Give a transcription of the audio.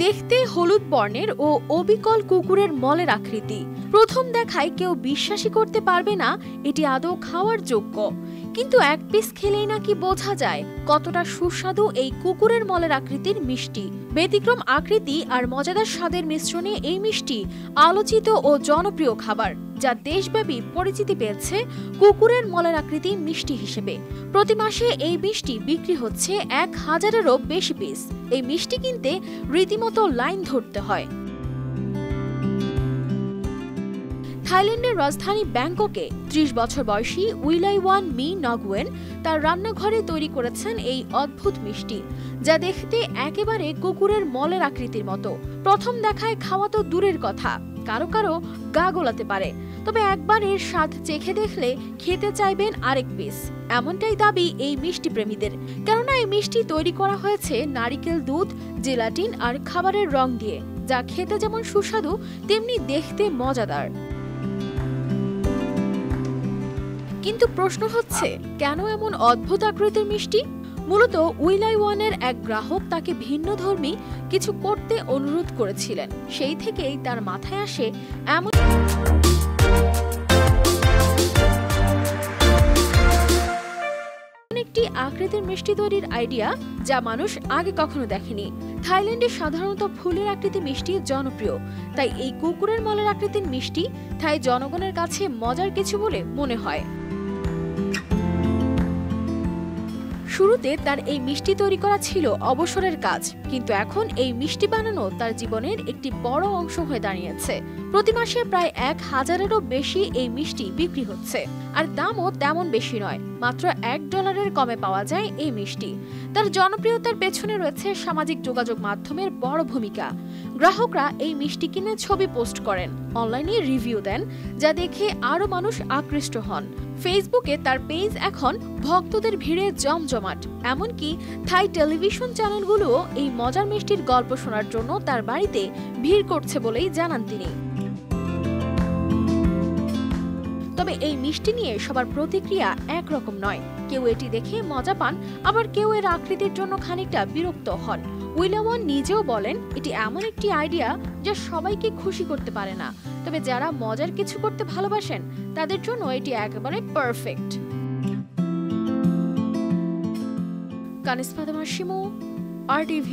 দেখতে হলুদ বর্ণের ও অবিকল কুকুরের মলের আকৃতি। প্রথম দেখায় কেউ বিশ্বাসই করতে পারবে না এটি আদৌ খাওয়ার যোগ্য, কিন্তু এক পিস খেলেই নাকি বোঝা যায় কতটা সুস্বাদু এই কুকুরের মলের আকৃতির মিষ্টি। ব্যতিক্রম আকৃতি আর মজাদার স্বাদের মিশ্রণে এই মিষ্টি আলোচিত ও জনপ্রিয় খাবার, যা দেশব্যাপী পরিচিতি পেয়েছে কুকুরের মলের আকৃতি মিষ্টি হিসেবে। প্রতি মাসে এই মিষ্টি বিক্রি হচ্ছে 1000-এরও বেশি পিস। এই মিষ্টি কিনতে রীতিমতো লাইন ধরতে হয়। থাইল্যান্ডের রাজধানী ব্যাংককে 30 বছর বয়সী উইলাইওয়ান মি নগুয়েন তার রান্নাঘরে তৈরি করেছেন এই অদ্ভুত মিষ্টি, যা দেখতে একেবারে কুকুরের মলের আকৃতির মতো। প্রথম দেখায় খাওয়া তো দূরের কথা, কারো কারো গা গোলাতে পারে, তবে একবার এর স্বাদ চেখে দেখলে খেতে চাইবেন আরেক পিস। এমনটাই দাবি এই মিষ্টি প্রেমীদের, কেননা এই মিষ্টি তৈরি করা হয়েছে নারিকেল দুধ, জেলাটিন আর খাবারের রং দিয়ে, যা খেতে যেমন সুস্বাদু তেমনি দেখতে মজাদার। কিন্তু প্রশ্ন হচ্ছে, কেন এমন অদ্ভুত আকৃতির মিষ্টি? মূলত উইলাইওয়ানের এক গ্রাহক তাকে ভিন্নধর্মী কিছু করতে অনুরোধ করেছিলেন। সেই থেকেই তার মাথায় আসে এমন একটি আকৃতির মিষ্টি তৈরির আইডিয়া, যা মানুষ আগে কখনো দেখেনি। থাইল্যান্ডে সাধারণত ফুলের আকৃতি মিষ্টি জনপ্রিয়, তাই এই কুকুরের মলের আকৃতির মিষ্টি থাই জনগণের কাছে মজার কিছু বলে মনে হয়। শুরুতে তার এই মিষ্টি তৈরি করা ছিল অবসরের কাজ, কিন্তু এখন এই মিষ্টি বানানো তার জীবনের একটি বড় অংশ হয়ে দাঁড়িয়েছে। প্রতি মাসে প্রায় 1000-এরও বেশি এই মিষ্টি বিক্রি হচ্ছে, আর দামও তেমন বেশি নয়, মাত্র $1 কমে পাওয়া যায় এই মিষ্টি। তার জনপ্রিয়তার পেছনে রয়েছে সামাজিক যোগাযোগ মাধ্যমের বড় ভূমিকা। গ্রাহকরা এই মিষ্টি কিনে ছবি পোস্ট করেন, অনলাইনে রিভিউ দেন, যা দেখে আরও মানুষ আকৃষ্ট হন। ফেসবুকে তার পেজ এখন ভক্তদের ভিড়ে জমজমাট, এমনকি থাই টেলিভিশন চ্যানেলগুলোও এই মজার মিষ্টির গল্প শোনার জন্য তার বাড়িতে ভিড় করছে বলেই জানান তিনি। তবে এই মিষ্টি নিয়ে সবার প্রতিক্রিয়া একরকম নয়। কেউ এটি দেখে মজা পান, আবার কেউ এর আকৃতির জন্য খানিকটা বিরক্ত হন। উইলাওয়ান নিজেও বলেন, এটি এমন একটি আইডিয়া যা সবাইকে খুশি করতে পারে না, তবে যারা মজার কিছু করতে ভালোবাসেন তাদের জন্য এটি একেবারে পারফেক্ট। কানিস ফাতেমা শিমু, RTV।